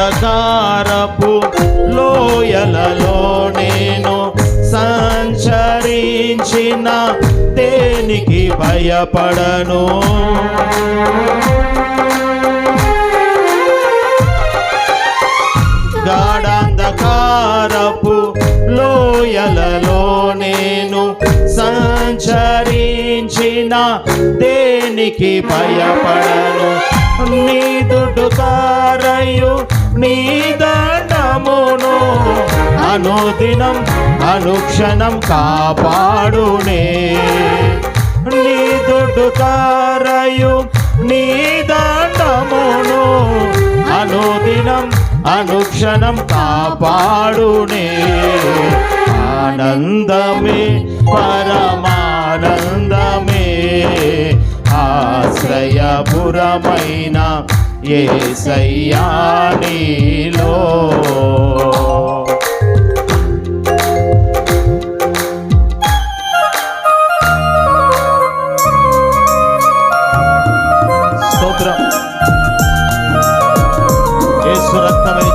గాఢాంధకారపు లోయలలో నేను సంచరించిన దేనికి భయపడను. గాఢాంధకారపు లోయలలో నేను సంచరించిన దేనికి భయపడను. నీ దుడ్డుకారయు నీ దండమును అనుదినం అనుక్షణం కాపాడునే. నీ దుడ్డుకారయు నీ దండమును అనుదినం అనుక్షణం కాపాడునే. ఆనందమే పరమానందమే ఆశ్రయపురమైన యేసయ్యా నీలో. స్తోత్రం. యేసు రక్తమే